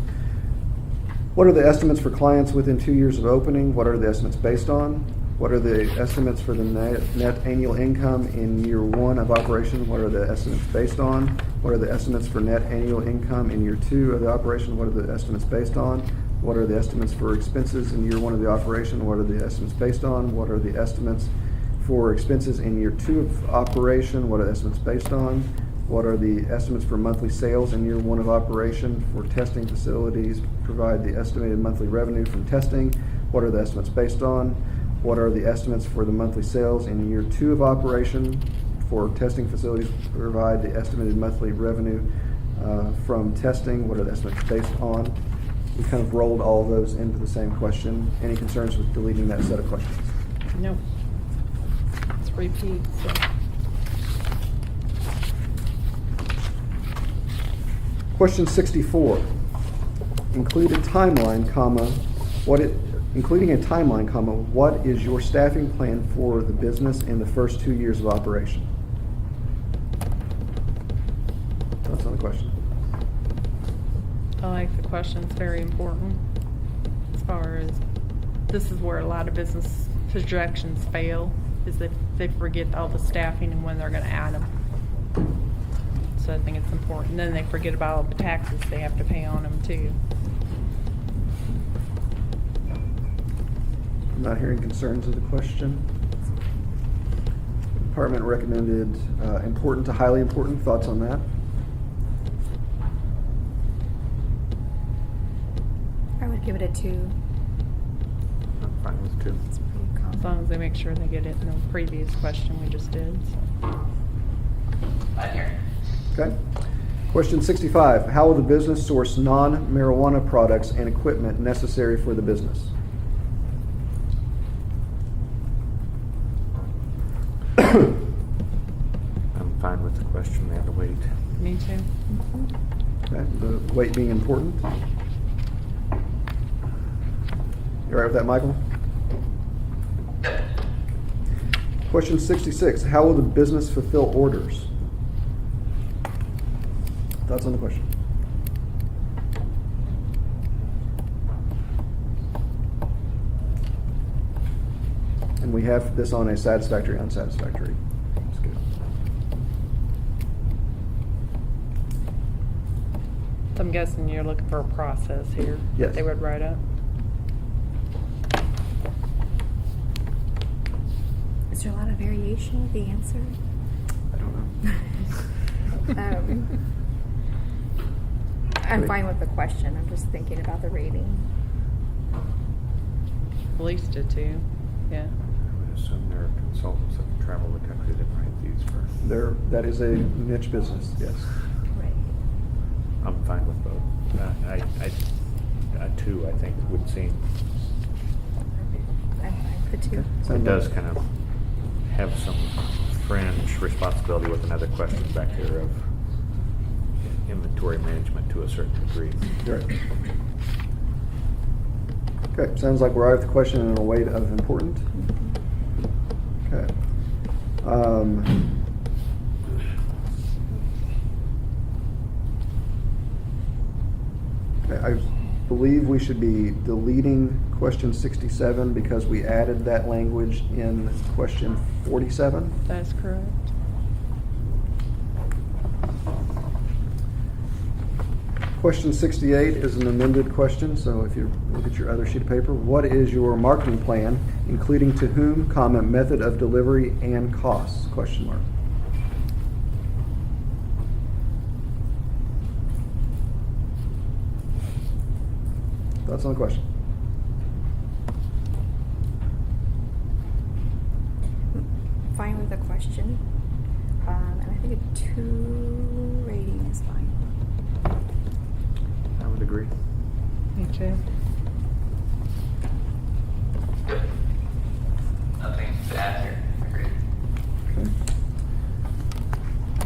What are the estimates for clients within 2 years of opening? What are the estimates based on? What are the estimates for the net annual income in year 1 of operation? What are the estimates based on? What are the estimates for net annual income in year 2 of the operation? What are the estimates based on? What are the estimates for expenses in year 1 of the operation? What are the estimates based on? What are the estimates for expenses in year 2 of operation? What are the estimates based on? What are the estimates for monthly sales in year 1 of operation? For testing facilities, provide the estimated monthly revenue from testing. What are the estimates based on? What are the estimates for the monthly sales in year 2 of operation? For testing facilities, provide the estimated monthly revenue from testing. What are the estimates based on? We kind of rolled all of those into the same question. Any concerns with deleting that set of questions?
Nope. It's repeat, so.
Question 64. Include a timeline, comma, including a timeline, comma, what is your staffing plan for the business in the first 2 years of operation? That's on the question.
I like the question. It's very important. As far as this is where a lot of business projections fail, is that they forget all the staffing and when they're going to add them. So I think it's important. Then they forget about all the taxes they have to pay on them too.
I'm not hearing concerns of the question. Department recommended important to highly important. Thoughts on that?
I would give it a 2.
I'm fine with 2.
It's pretty
As
common.
long as they make sure they get it in the previous question we just did. So.
I'm here.
Okay. Question 65. How will the business source non-marijuana products and equipment necessary for the business?
I'm fine with the question. We have to wait.
Me too.
Okay. The weight being important. You all right with that, Michael?
Yep.
Question 66. How will the business fulfill orders? Thoughts on the question? And we have this on a satisfactory, unsatisfactory scale.
So I'm guessing you're looking for a process here.
Yes.
That they would write up.
Is there a lot of variation with the answer?
I don't know.
I'm fine with the question. I'm just thinking about the rating.
At least a 2. Yeah.
I would assume there are consultants that travel the country that write these for.
That is a niche business, yes.
Right.
I'm fine with both. A 2, I think, would seem.
I'm fine for 2.
It does kind of have some fringe responsibility with another question back here of inventory management to a certain degree.
You're right. Okay, sounds like we're all right with the question and a weight of important. Okay. Okay, I believe we should be deleting question 67 because we added that language in question 47.
That is correct.
Question 68 is an amended question, so if you look at your other sheet of paper, what is your marketing plan, including to whom, comma, method of delivery, and costs, question mark. Thoughts on the question?
Fine with the question. And I think a 2 rating is fine.
I would agree.
Me too.
Yep. Nothing to add here. Agreed.
Okay.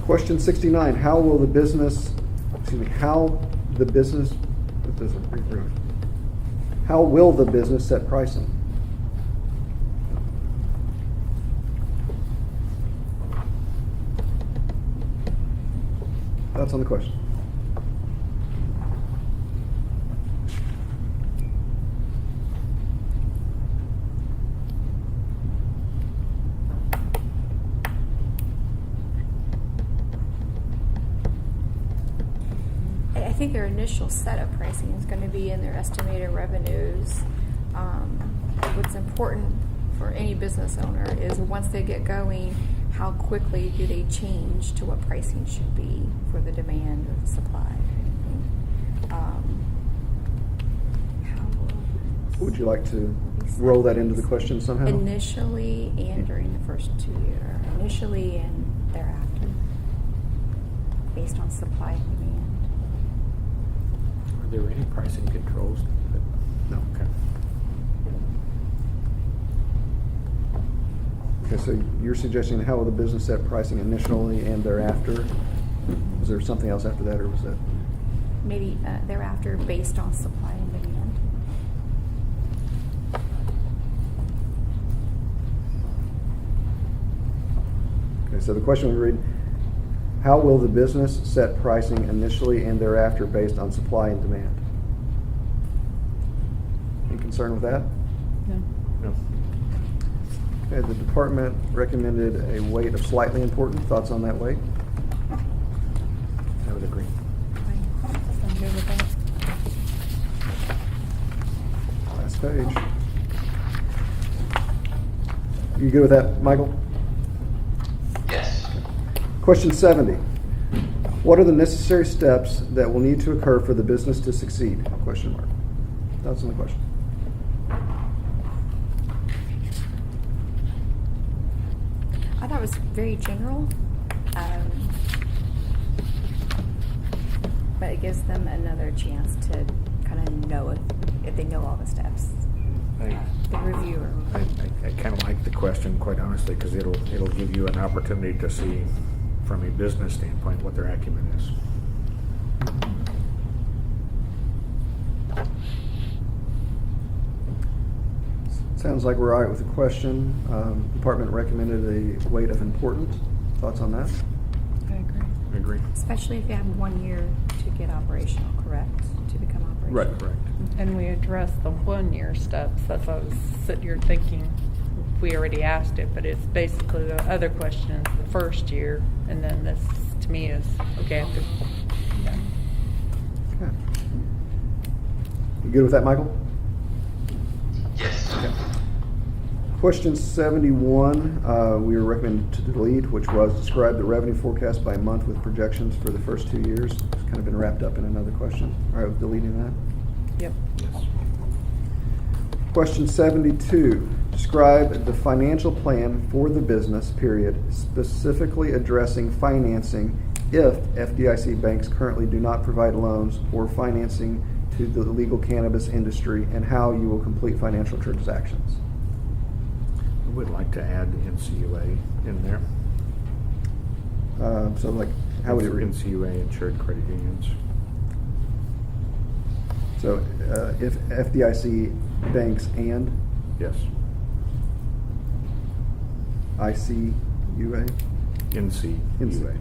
Question 69, how will the business, how will the business set pricing? Thoughts on the question?
I think their initial setup pricing is going to be in their estimated revenues. What's important for any business owner is once they get going, how quickly do they change to what pricing should be for the demand or the supply kind of thing. How will
Would you like to roll that into the question somehow?
initially and during the first 2 years, initially and thereafter, based on supply and demand.
Are there any pricing controls?
No.
Okay.
Okay, so you're suggesting how will the business set pricing initially and thereafter? Was there something else after that, or was that?
Maybe thereafter based on supply and demand.
Okay, so the question we read, how will the business set pricing initially and thereafter based on supply and demand? Any concern with that?
No.
No.
Okay, the department recommended a weight of slightly important. Thoughts on that weight?
would agree.
I'm good with that.
Last page. You good with that, Michael?
Yes.
Question 70. What are the necessary steps that will need to occur for the business to succeed? Question mark. That's on the question.
I thought it was very general, but it gives them another chance to kind of know if they know all the steps. The reviewer.
I kind of like the question, quite honestly, because it'll give you an opportunity to see from a business standpoint what their acumen is.
Sounds like we're all right with the question. Department recommended a weight of important. Thoughts on that?
I agree.
I agree.
Especially if you have 1 year to get operational, correct? To become operational.
Right, correct.
And we addressed the 1 year steps. That's what I was sitting here thinking. We already asked it, but it's basically the other question is the first year, and then this to me is okay after. Yeah.
Okay. You good with that, Michael?
Yes.
Question 71, we were recommended to delete, which was describe the revenue forecast by month with projections for the first 2 years. It's kind of been wrapped up in another question. All right, with deleting that.
Yep.
Yes.
Question 72, describe the financial plan for the business, period, specifically addressing financing if FDIC banks currently do not provide loans or financing to the legal cannabis industry, and how you will complete financial transactions.
I would like to add NCUA in there.
So like, how would it read?
NCUA, insured credit unions.
So if FDIC banks and
Yes.
ICUA?
NCUA.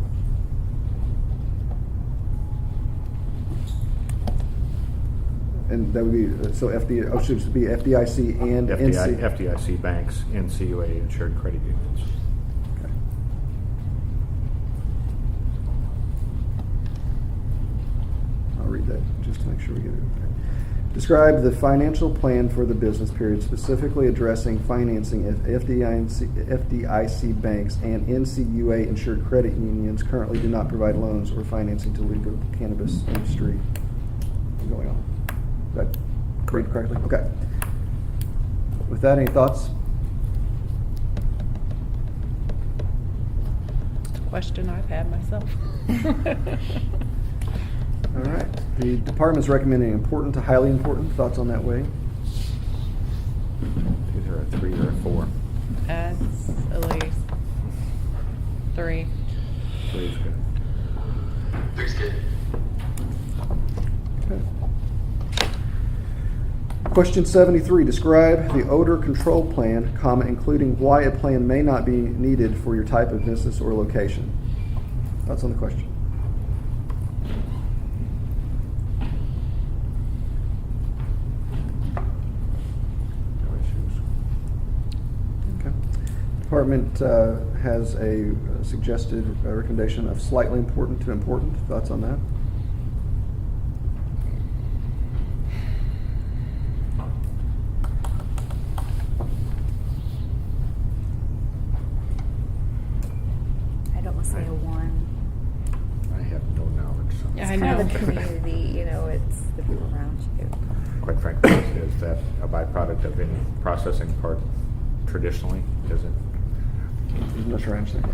And that would be, so should it be FDIC and NC?
FDIC banks, NCUA, insured credit unions.
Okay. I'll read that just to make sure we get it. Okay. Describe the financial plan for the business, period, specifically addressing financing if FDIC banks and NCUA insured credit unions currently do not provide loans or financing to legal cannabis industry. What's going on? Did I read correctly? Okay. With that, any thoughts?
It's a question I've had myself.
All right. The department's recommending important to highly important. Thoughts on that way?
Either a 3 or a 4.
That's at least 3.
3 is good.
Looks good.
Okay. Question 73, describe the odor control plan, including why a plan may not be needed for your type of business or location. Thoughts on the question?
No issues.
Okay. Department has a suggested recommendation of slightly important to important. Thoughts on that?
I'd almost say a 1.
I have no knowledge. So.
Yeah, I
It's kind of
know.
the community, it's the people around you.
Quite frankly, is that a byproduct of any processing part traditionally? Is it
I'm not sure I understand.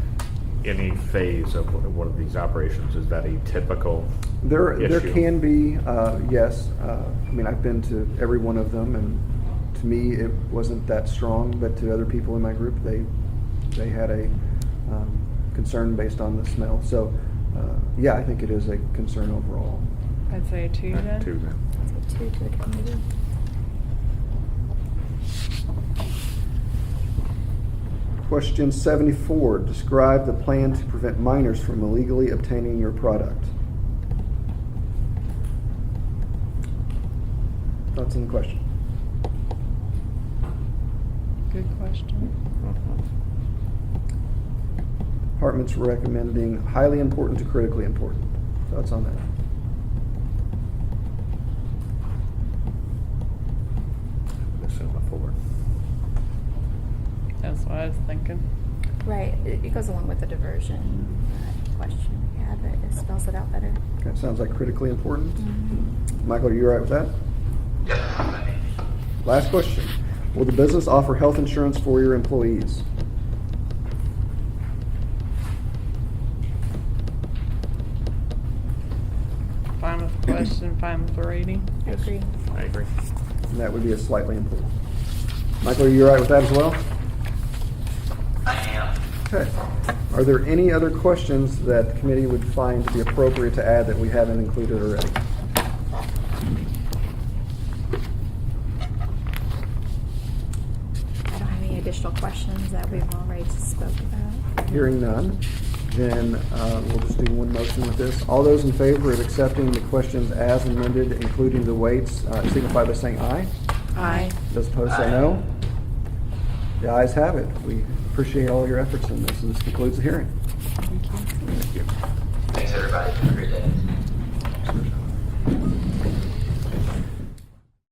any phase of one of these operations? Is that a typical
There
issue?
can be, yes. I mean, I've been to every one of them, and to me, it wasn't that strong. But to other people in my group, they had a concern based on the smell. So, yeah, I think it is a concern overall.
I'd say a 2 then.
2 then.
So 2 to the community.
Question 74, describe the plan to prevent minors from illegally obtaining your product. Thoughts on the question?
Good question.
Department's recommending highly important to critically important. Thoughts on that?
Assume a 4.
That's what I was thinking.
Right, it goes along with the diversion question we had, but it spells it out better.
That sounds like critically important.
Mhm.
Michael, are you all right with that?
Yep.
Last question. Will the business offer health insurance for your employees?
Fine with the question, fine with the rating.
I agree.
I agree.
And that would be a slightly important. Michael, are you all right with that as well?
I am.
Okay. Are there any other questions that the committee would find to be appropriate to add that we haven't included already?
I don't have any additional questions that we've already spoke about.
Hearing none, then we'll just do one motion with this. All those in favor of accepting the questions as amended, including the weights, signify by saying aye.
Aye.
Those opposed say no. The ayes have it. We appreciate all your efforts in this, and this concludes the hearing.
Thank you.
Thanks, everybody. Have a great day.